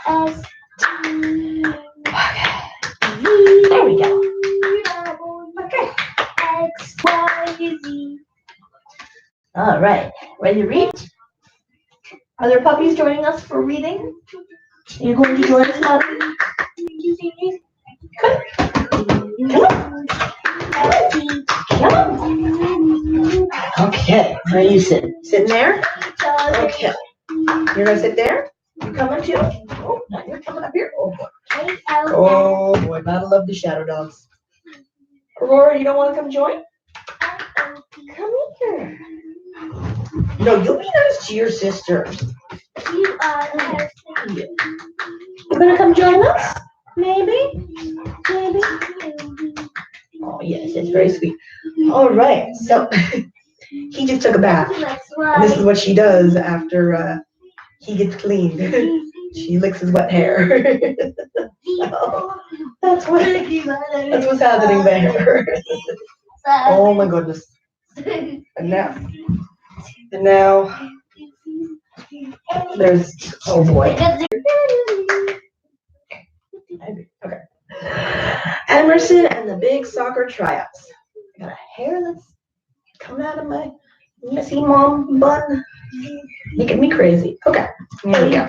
There we go. Okay. All right. Ready to read? Are there puppies joining us for reading? You're going to join us, Mother? Come on. Come on. Okay. Where are you sitting? Sitting there? Okay. You're going to sit there? You coming too? Oh, now you're coming up here. Oh, boy. Oh, boy. Gotta love the shadow dogs. Aurora, you don't want to come join? Come here. No, you'll be nice to your sister. You are. You're going to come join us? Maybe? Maybe? Oh, yes, it's very sweet. All right, so he just took a bath. And this is what she does after he gets cleaned. She licks his wet hair. Oh, that's what's happening there. Oh, my goodness. And now, there's, oh boy. Okay. Emerson and the big soccer tryouts. I got a hair that's coming out of my messy mom bun. Making me crazy. Okay, here we go.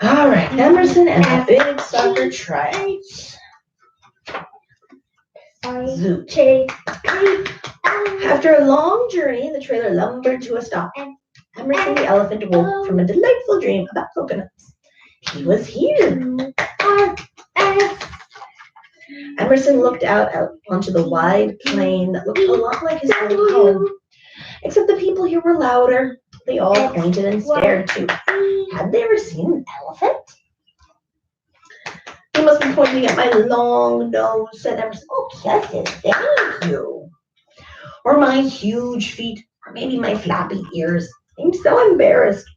All right, Emerson and the big soccer tryouts. Zoo. After a long journey, the trailer lumbered to a stop. Emerson the elephant woke from a delightful dream about coconuts. He was here. Emerson looked out onto the wide plain that looked a lot like his old home. Except the people here were louder. They all pointed and stared too. Had they ever seen an elephant? He must be pointing at my long nose, said Emerson. Oh, yes, thank you. Or my huge feet, or maybe my floppy ears. I'm so embarrassed.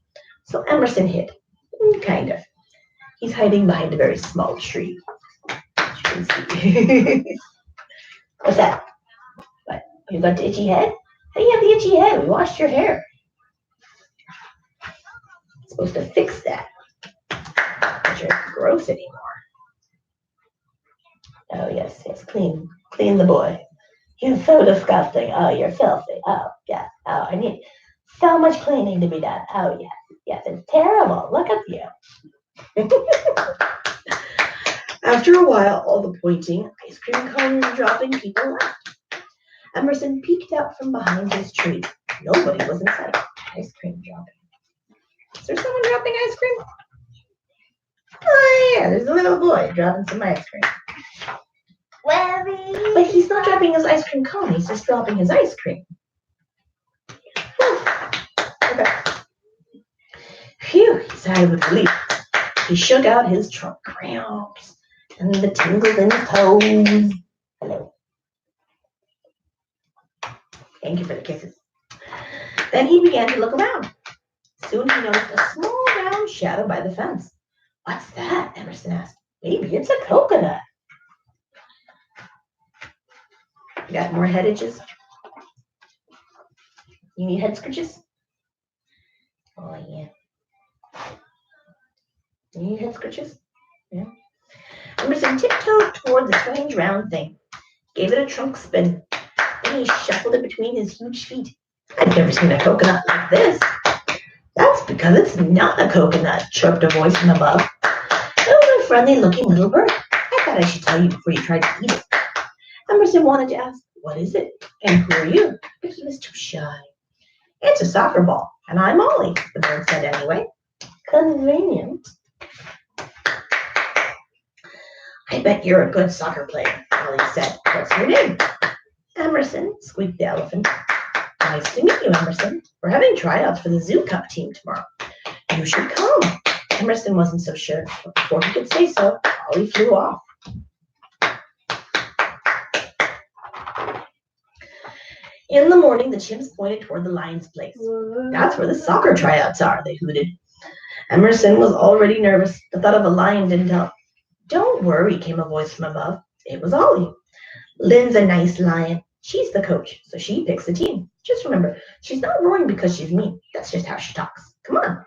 So Emerson hid. Kind of. He's hiding behind a very small tree. As you can see. What's that? What? You got the itchy head? How do you have the itchy head? We washed your hair. I'm supposed to fix that. But you're gross anymore. Oh, yes, clean. Clean the boy. You're so disgusting. Oh, you're filthy. Oh, yeah. Oh, I need so much cleaning to be done. Oh, yes. Yes, it's terrible. Look at you. After a while, all the pointing, ice cream cones dropping people left. Emerson peeked out from behind his tree. Nobody was in sight. Ice cream dropping. Is there someone dropping ice cream? Oh, yeah, there's a little boy dropping some ice cream. But he's not dropping his ice cream cone. He's just dropping his ice cream. Okay. Phew, he sighed with relief. He shook out his trunk cramps and the tingles in his toes. Hello. Thank you for the kisses. Then he began to look around. Soon he noticed a small round shadow by the fence. What's that? Emerson asked. Maybe it's a coconut. You got more head itches? You need head scratches? Oh, yeah. You need head scratches? Yeah. Emerson tiptoed toward the strange round thing. Gave it a trunk spin. Then he shuffled it between his huge feet. I've never seen a coconut like this. That's because it's not a coconut, chirped a voice from above. It was a friendly-looking little bird. I thought I should tell you before you tried to eat it. Emerson wanted to ask, what is it? And who are you? But he was too shy. It's a soccer ball, and I'm Molly, the bird said anyway. Convenient. I bet you're a good soccer player, Molly said. What's your name? Emerson, squeaked the elephant. Nice to meet you, Emerson. We're having tryouts for the Zoo Cup team tomorrow. You should come. Emerson wasn't so sure, but before he could say so, Molly flew off. In the morning, the chimps pointed toward the lion's place. That's where the soccer tryouts are, they hooted. Emerson was already nervous. The thought of a lion didn't help. Don't worry, came a voice from above. It was Ollie. Lynn's a nice lion. She's the coach, so she picks the team. Just remember, she's not roaring because she's mean. That's just how she talks. Come on.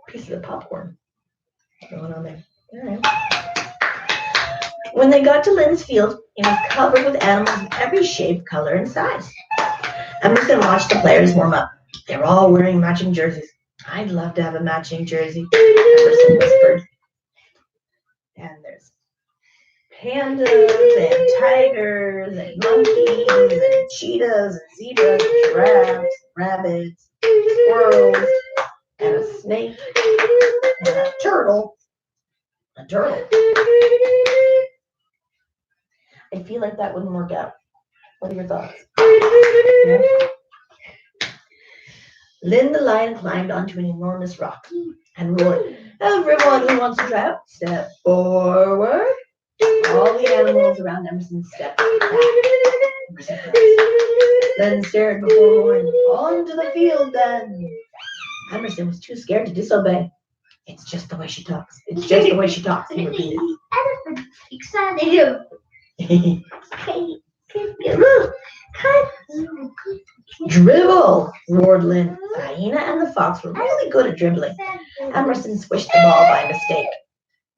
Piece of popcorn going on there. All right. When they got to Lynn's field, it was covered with animals of every shape, color, and size. Emerson watched the players warm up. They were all wearing matching jerseys. I'd love to have a matching jersey, Emerson whispered. And there's pandas and tigers and monkeys and cheetahs and zebras and giraffes, rabbits, squirrels, and a snake and a turtle. A turtle. I feel like that wouldn't work out. What are your thoughts? Yeah. Lynn the lion climbed onto an enormous rock and roared, "Everyone who wants to try out, step forward." All the animals around Emerson stepped back. Lynn stared before roaring, "Onto the field then." Emerson was too scared to disobey. "It's just the way she talks. It's just the way she talks," he repeated. "Dribble!" roared Lynn. The hyena and the fox were really good at dribbling. Emerson swished the ball by mistake.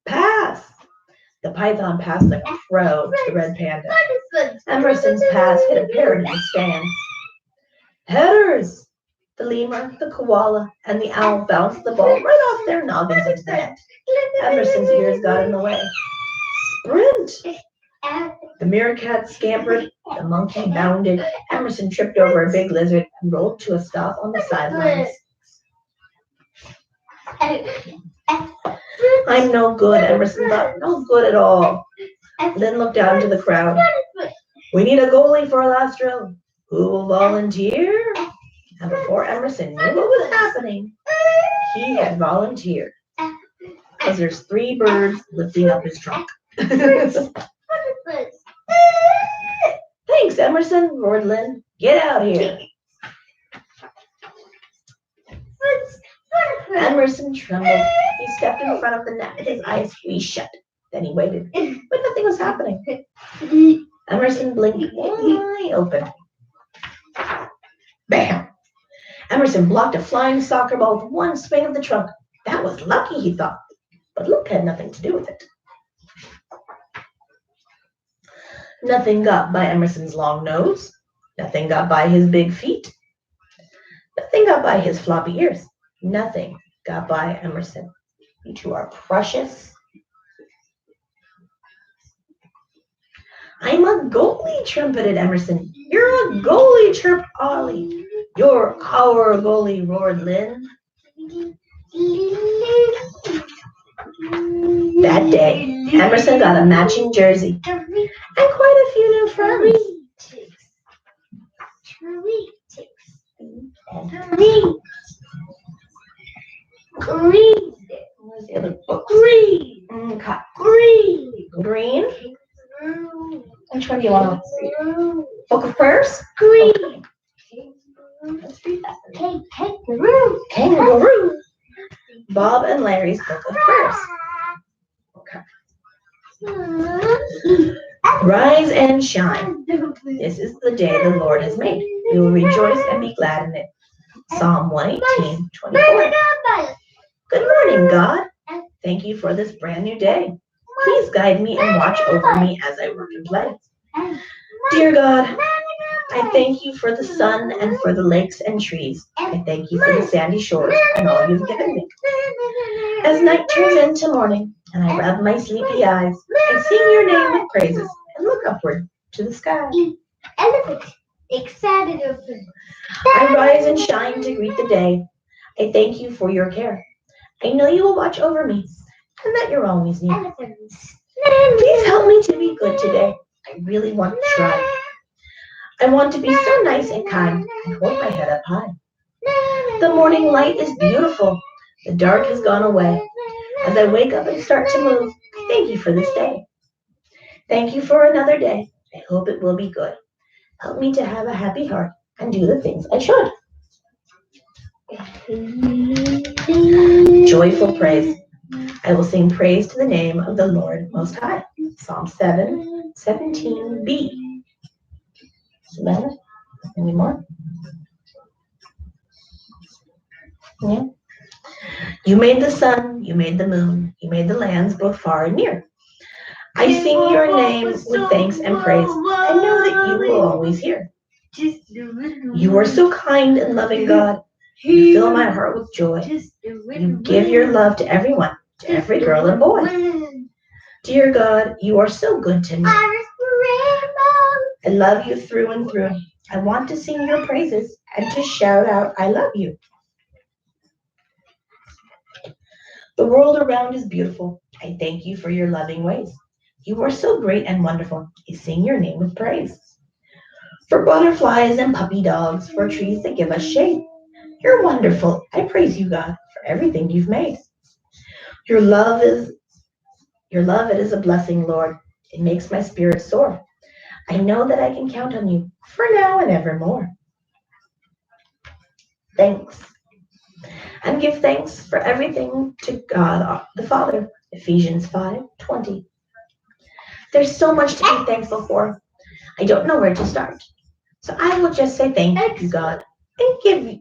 "Pass!" The python passed like a pro to the red panda. Emerson's pass hit a parrot in the stands. "Headers!" The lemur, the koala, and the owl bounced the ball right off their noggins into the net. Emerson's ears got in the way. "Sprint!" The meerkat scampered, the monkey bounded. Emerson tripped over a big lizard and rolled to a stop on the sidelines. "I'm no good," Emerson thought. "No good at all." Lynn looked out into the crowd. "We need a goalie for our last drill. Who will volunteer?" And before Emerson knew what was happening, he had volunteered. Because there's 3 birds lifting up his trunk. "Thanks, Emerson," roared Lynn. "Get out here." Emerson trembled. He stepped in front of the net with his eyes squeezed shut. Then he waited, but nothing was happening. Emerson blinked wide open. Bam! Emerson blocked a flying soccer ball with one swing of the trunk. That was lucky, he thought, but luck had nothing to do with it. Nothing got by Emerson's long nose. Nothing got by his big feet. Nothing got by his floppy ears. Nothing got by Emerson. You two are precious. "I'm a goalie," trumpeted Emerson. "You're a goalie," chirped Ollie. "You're our goalie," roared Lynn. That day, Emerson got a matching jersey and quite a few new friends. Green. Where's the other book? Green. Green. Which one do you want to read? Book of Prayers? Green. Okay. Let's read that. Kangaroo. Bob and Larry's Book of Prayers. Okay. Rise and shine. This is the day the Lord has made. We will rejoice and be glad in it. Psalm 118:24. Good morning, God. Thank you for this brand new day. Please guide me and watch over me as I work and play. Dear God, I thank you for the sun and for the lakes and trees. I thank you for the sandy shores and all you've given me. As night turns into morning and I rub my sleepy eyes, I sing your name with praises and look upward to the sky. I rise and shine to greet the day. I thank you for your care. I know you will watch over me and that you're always near. Please help me to be good today. I really want to try. I want to be so nice and kind and hold my head up high. The morning light is beautiful. The dark has gone away. As I wake up and start to move, thank you for this day. Thank you for another day. I hope it will be good. Help me to have a happy heart and do the things I should. Joyful praise. I will sing praise to the name of the Lord Most High. Psalm 7:17b. Savannah, any more? Yeah. You made the sun, you made the moon, you made the lands both far and near. I sing your name with thanks and praise. I know that you will always hear. You are so kind and loving, God. You fill my heart with joy. You give your love to everyone, to every girl and boy. Dear God, you are so good to me. I love you through and through. I want to sing your praises and to shout out, I love you. The world around is beautiful. I thank you for your loving ways. You are so great and wonderful. I sing your name with praise. For butterflies and puppy dogs, for trees that give us shade. You're wonderful. I praise you, God, for everything you've made. Your love, it is a blessing, Lord. It makes my spirit soar. I know that I can count on you for now and evermore. Thanks. And give thanks for everything to God the Father. Ephesians 5:20. There's so much to be thankful for. I don't know where to start. So I will just say thank you, God, and give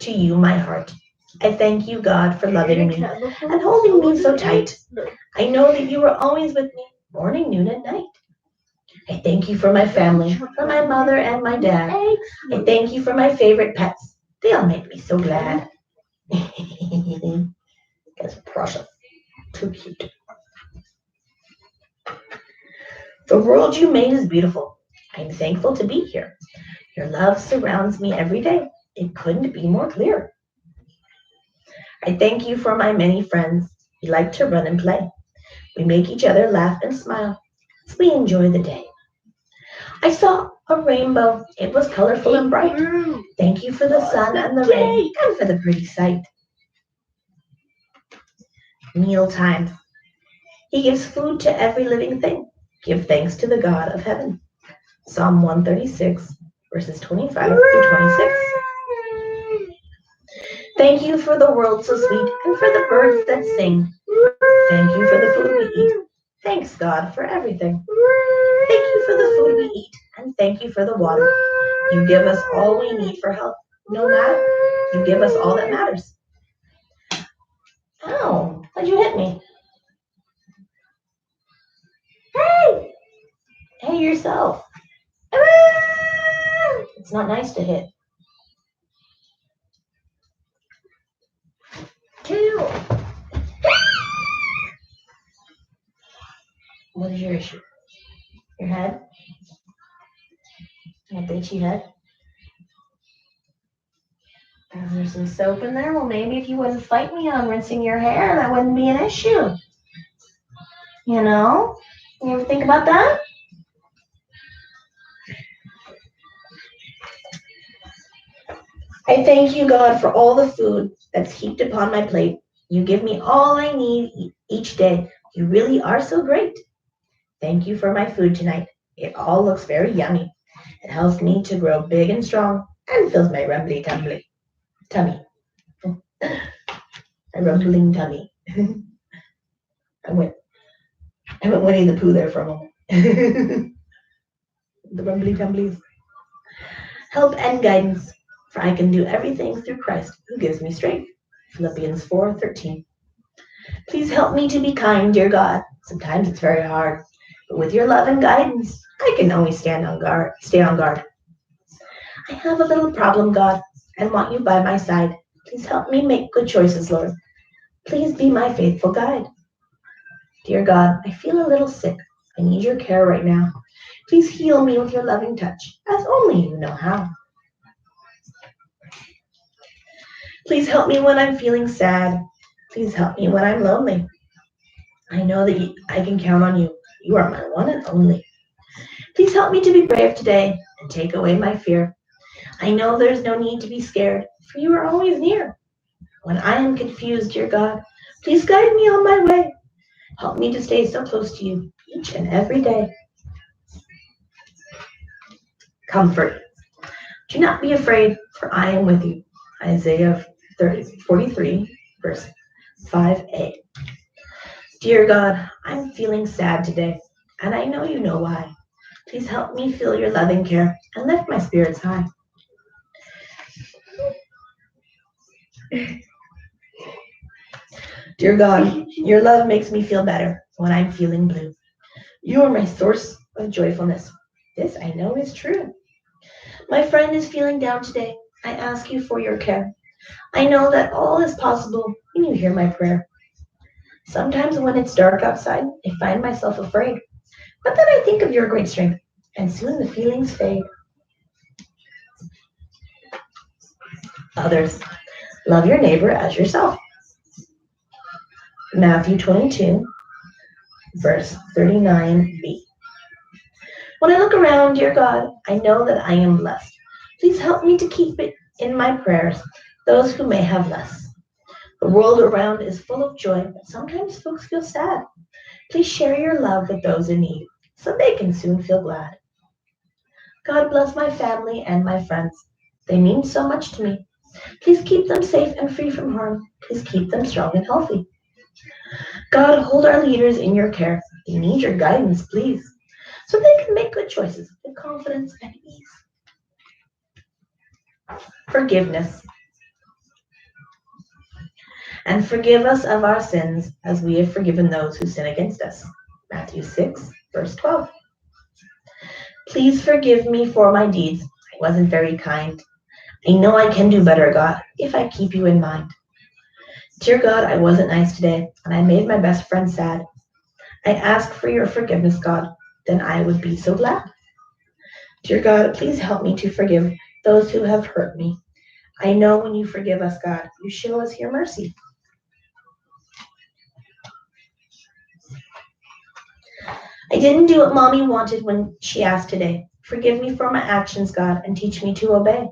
to you my heart. I thank you, God, for loving me and holding me so tight. I know that you are always with me, morning, noon, and night. I thank you for my family, for my mother and my dad. I thank you for my favorite pets. They all make me so glad. That's precious. Too cute. The world you made is beautiful. I'm thankful to be here. Your love surrounds me every day. It couldn't be more clear. I thank you for my many friends. We like to run and play. We make each other laugh and smile as we enjoy the day. I saw a rainbow. It was colorful and bright. Thank you for the sun and the rain and for the pretty sight. Meal time. He gives food to every living thing. Give thanks to the God of heaven. Psalm 136, verses 25 through 26. Thank you for the world so sweet and for the birds that sing. Thank you for the food we eat. Thanks, God, for everything. Thank you for the food we eat, and thank you for the water. You give us all we need for health. No matter, you give us all that matters. Ow, why'd you hit me? Hey, yourself. It's not nice to hit. Two. What is your issue? Your head? A bitchy head? Is there some soap in there? Well, maybe if you wouldn't fight me on rinsing your hair, that wouldn't be an issue. You know? You ever think about that? I thank you, God, for all the food that's heaped upon my plate. You give me all I need each day. You really are so great. Thank you for my food tonight. It all looks very yummy. It helps me to grow big and strong and fills my rumbly-tumbly tummy. A rumbling tummy. I went Winnie the Pooh there for a moment. The rumbly-tumblies. Help and guidance, for I can do everything through Christ who gives me strength. Philippians 4:13. Please help me to be kind, dear God. Sometimes it's very hard, but with your love and guidance, I can always stay on guard. I have a little problem, God, and want you by my side. Please help me make good choices, Lord. Please be my faithful guide. Dear God, I feel a little sick. I need your care right now. Please heal me with your loving touch, as only you know how. Please help me when I'm feeling sad. Please help me when I'm lonely. I know that I can count on you. You are my one and only. Please help me to be brave today and take away my fear. I know there's no need to be scared, for you are always near. When I am confused, dear God, please guide me on my way. Help me to stay so close to you each and every day. Comfort. Do not be afraid, for I am with you. Isaiah 43, verse 5a. Dear God, I'm feeling sad today. and I know you know why. Please help me feel your loving care and lift my spirits high. Dear God, your love makes me feel better when I'm feeling blue. You are my source of joyfulness. This I know is true. My friend is feeling down today. I ask you for your care. I know that all is possible when you hear my prayer. Sometimes when it's dark outside, I find myself afraid. But then I think of your great strength, and soon the feelings fade. Others, love your neighbor as yourself. Matthew 22, verse 39b. When I look around, dear God, I know that I am blessed. Please help me to keep it in my prayers, those who may have less. The world around is full of joy, but sometimes folks feel sad. Please share your love with those in need, so they can soon feel glad. God bless my family and my friends. They mean so much to me. Please keep them safe and free from harm. Please keep them strong and healthy. God, hold our leaders in your care. They need your guidance, please, so they can make good choices with confidence and ease. Forgiveness. And forgive us of our sins as we have forgiven those who sin against us. Matthew 6, verse 12. Please forgive me for my deeds. I wasn't very kind. I know I can do better, God, if I keep you in mind. Dear God, I wasn't nice today, and I made my best friend sad. I ask for your forgiveness, God, then I would be so glad. Dear God, please help me to forgive those who have hurt me. I know when you forgive us, God, you show us your mercy. I didn't do what Mommy wanted when she asked today. Forgive me for my actions, God, and teach me to obey.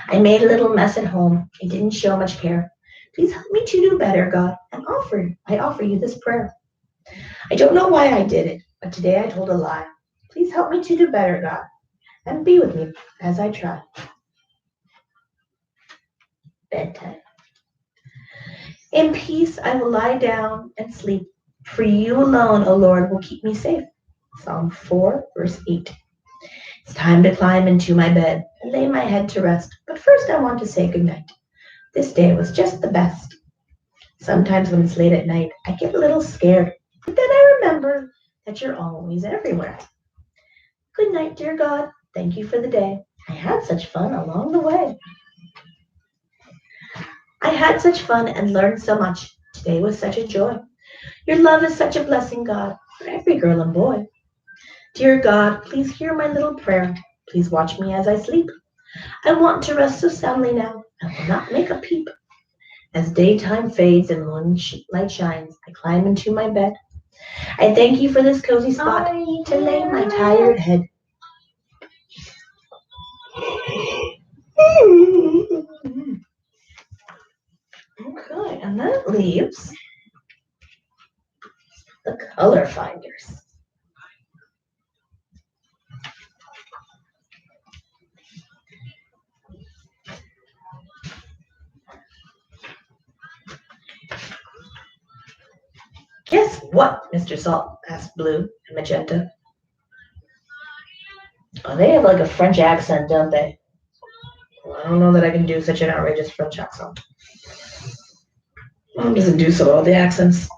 I made a little mess at home. I didn't show much care. Please help me to do better, God, and I offer you this prayer. I don't know why I did it, but today I told a lie. Please help me to do better, God, and be with me as I try. Bedtime. In peace I will lie down and sleep, for you alone, O Lord, will keep me safe. Psalm 4, verse 8. It's time to climb into my bed and lay my head to rest, but first I want to say goodnight. This day was just the best. Sometimes when it's late at night, I get a little scared, but then I remember that you're always everywhere. Good night, dear God. Thank you for the day. I had such fun along the way. I had such fun and learned so much. Today was such a joy. Your love is such a blessing, God, for every girl and boy. Dear God, please hear my little prayer. Please watch me as I sleep. I want to rest so soundly now. I will not make a peep. As daytime fades and moonlight shines, I climb into my bed. I thank you for this cozy spot to lay my tired head. Okay, and that leaves the color finders. Guess what, Mr. Salt? Asked Blue and Magenta. Oh, they have like a French accent, don't they? Well, I don't know that I can do such an outrageous French accent. Mom doesn't do so well with the accents,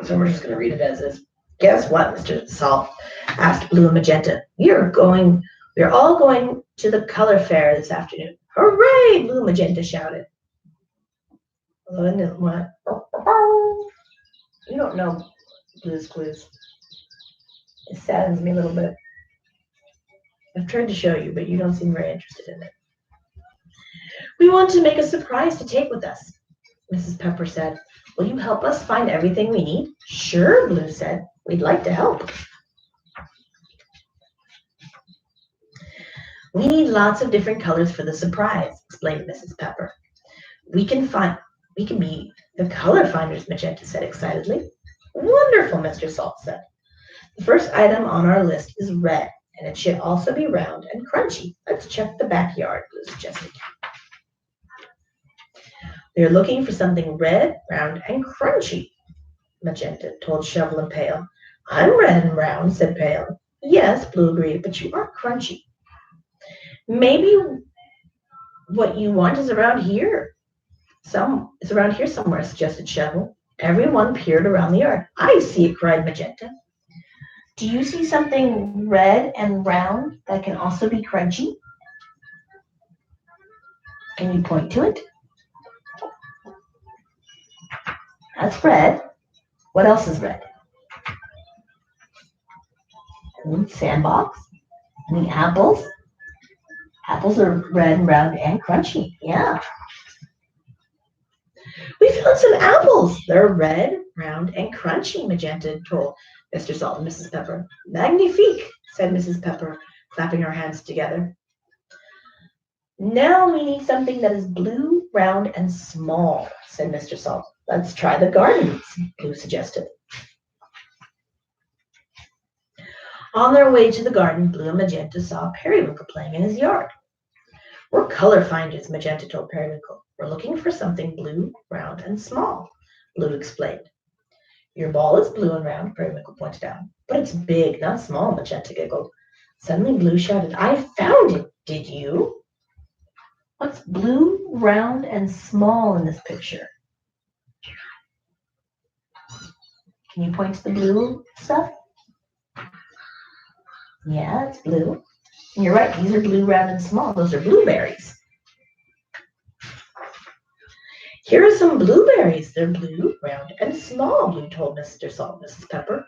so we're just going to read it as is. Guess what, Mr. Salt? Asked Blue and Magenta. We're all going to the color fair this afternoon. Hooray! Blue and Magenta shouted. You don't know Blue's Clues. It saddens me a little bit. I've tried to show you, but you don't seem very interested in it. We want to make a surprise to take with us, Mrs. Pepper said. Will you help us find everything we need? Sure, Blue said. We'd like to help. We need lots of different colors for the surprise, explained Mrs. Pepper. We can be the color finders, Magenta said excitedly. Wonderful, Mr. Salt said. The first item on our list is red, and it should also be round and crunchy. Let's check the backyard, Blue suggested. We're looking for something red, round, and crunchy, Magenta told Shovel and Pail. I'm red and brown, said Pale. Yes, Blue agreed, but you aren't crunchy. Maybe what you want is around here. It's around here somewhere, suggested Shovel. Everyone peered around the yard. I see it, cried Magenta. Do you see something red and round that can also be crunchy? Can you point to it? That's red. What else is red? Sandbox. Any apples? Apples are red and round and crunchy. Yeah. We found some apples. They're red, round, and crunchy, Magenta told Mr. Salt and Mrs. Pepper. Magnifique, said Mrs. Pepper, clapping her hands together. Now we need something that is blue, round, and small, said Mr. Salt. Let's try the gardens, Blue suggested. On their way to the garden, Blue and Magenta saw Periwinkle playing in his yard. We're color finders, Magenta told Periwinkle. We're looking for something blue, round, and small, Blue explained. Your ball is blue and round, Periwinkle pointed out. But it's big, not small, Magenta giggled. Suddenly Blue shouted, I found it, did you? What's blue, round, and small in this picture? Can you point to the blue stuff? Yeah, it's blue. And you're right, these are blue, round, and small. Those are blueberries. Here are some blueberries. They're blue, round, and small, Blue told Mr. Salt and Mrs. Pepper.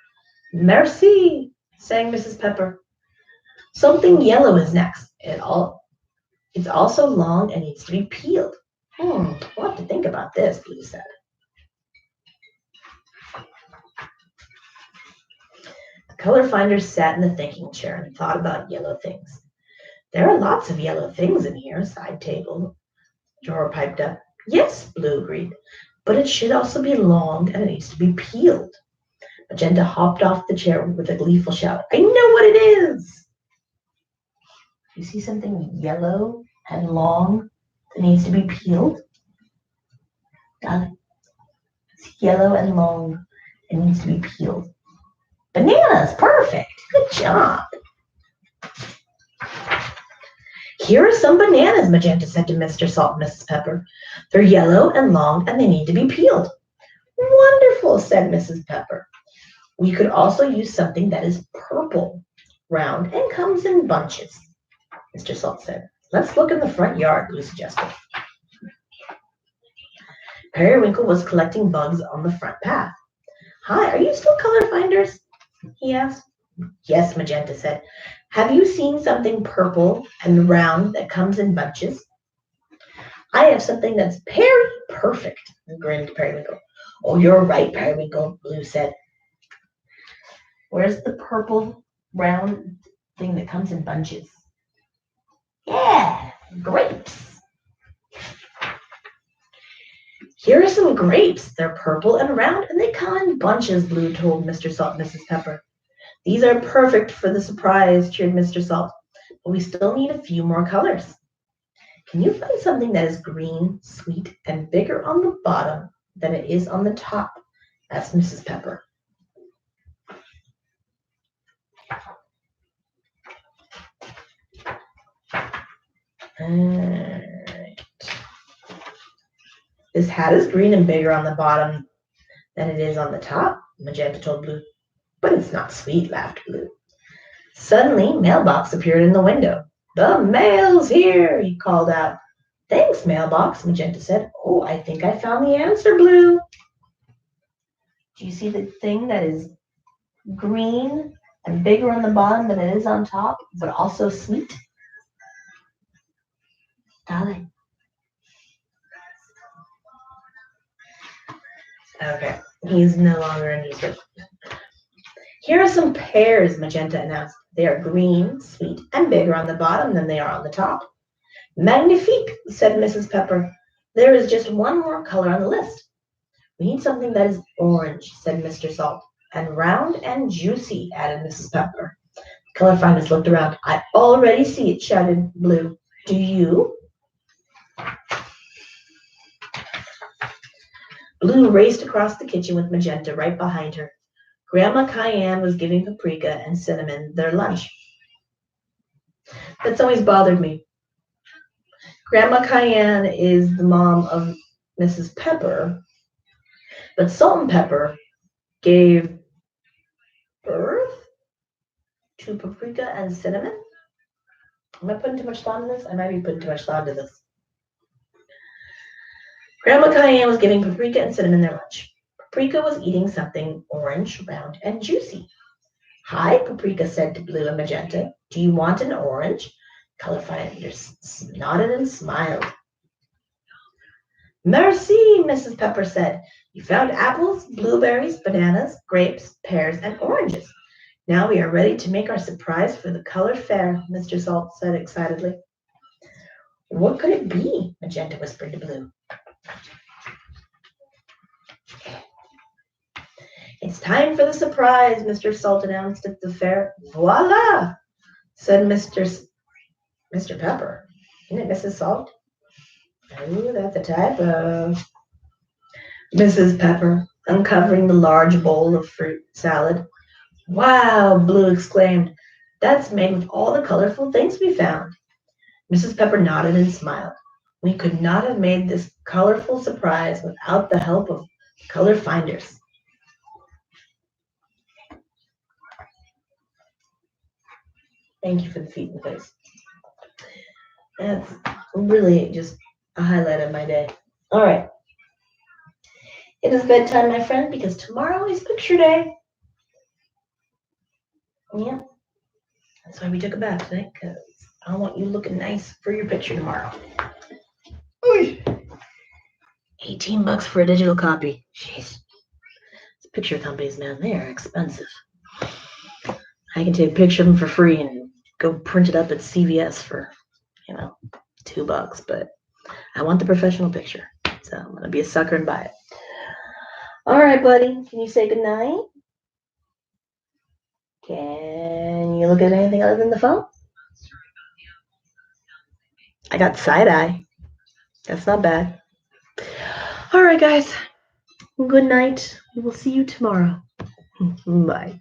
Merci, sang Mrs. Pepper. Something yellow is next. It's also long and needs to be peeled. We'll have to think about this, Blue said. The color finders sat in the thinking chair and thought about yellow things. There are lots of yellow things in here, sighed Table. Dora piped up. Yes, Blue agreed, but it should also be long and it needs to be peeled. Magenta hopped off the chair with a gleeful shout. I know what it is! You see something yellow and long that needs to be peeled? Got it. It's yellow and long and needs to be peeled. Bananas! Perfect! Good job! Here are some bananas, Magenta said to Mr. Salt and Mrs. Pepper. They're yellow and long and they need to be peeled. Wonderful, said Mrs. Pepper. We could also use something that is purple, round, and comes in bunches, Mr. Salt said. Let's look in the front yard, Blue suggested. Periwinkle was collecting bugs on the front path. Hi, are you still color finders? He asked. Yes, Magenta said. Have you seen something purple and round that comes in bunches? I have something that's perfect, grinned Periwinkle. Oh, you're right, Periwinkle, Blue said. Where's the purple round thing that comes in bunches? Yeah, grapes. Here are some grapes. They're purple and round, and they come in bunches, Blue told Mr. Salt and Mrs. Pepper. These are perfect for the surprise, cheered Mr. Salt, but we still need a few more colors. Can you find something that is green, sweet, and bigger on the bottom than it is on the top? Asked Mrs. Pepper. This hat is green and bigger on the bottom than it is on the top, Magenta told Blue. But it's not sweet, laughed Blue. Suddenly, Mailbox appeared in the window. The mail's here, he called out. Thanks, Mailbox, Magenta said. Oh, I think I found the answer, Blue. Do you see the thing that is green and bigger on the bottom than it is on top, but also sweet? Darling. Okay, he's no longer interested. Here are some pears, Magenta announced. They are green, sweet, and bigger on the bottom than they are on the top. Magnifique, said Mrs. Pepper. There is just one more color on the list. We need something that is orange, said Mr. Salt. And round and juicy, added Mrs. Pepper. The color finders looked around. I already see it, shouted Blue. Do you? Blue raced across the kitchen with Magenta right behind her. Grandma Cayenne was giving Paprika and Cinnamon their lunch. That's always bothered me. Grandma Cayenne is the mom of Mrs. Pepper, but Salt and Pepper gave birth to Paprika and Cinnamon. Am I putting too much thought into this? I might be putting too much thought into this. Grandma Cayenne was giving Paprika and Cinnamon their lunch. Paprika was eating something orange, round, and juicy. Hi, Paprika said to Blue and Magenta. Do you want an orange? Color Finders nodded and smiled. Merci, Mrs. Pepper said. You found apples, blueberries, bananas, grapes, pears, and oranges. Now we are ready to make our surprise for the color fair, Mr. Salt said excitedly. What could it be? Magenta whispered to Blue. It's time for the surprise, Mr. Salt announced at the fair. Voila, said Mr. Pepper. Isn't it Mrs. Salt? Oh, that's a typo. Mrs. Pepper, uncovering the large bowl of fruit salad. Wow, Blue exclaimed. That's made with all the colorful things we found. Mrs. Pepper nodded and smiled. We could not have made this colorful surprise without the help of color finders. Thank you for the feet in the face. That's really just a highlight of my day. All right. It is bedtime, my friend, because tomorrow is picture day. Yeah. That's why we took a bath tonight, because I want you looking nice for your picture tomorrow. Ooh. $18 for a digital copy. Jeez. These picture companies, man, they are expensive. I can take a picture of them for free and go print it up at CVS for, $2, but I want the professional picture. So I'm going to be a sucker and buy it. All right, buddy. Can you say goodnight? Can you look at anything other than the phone? I got side-eye. That's not bad. All right, guys. Good night. We will see you tomorrow. Bye.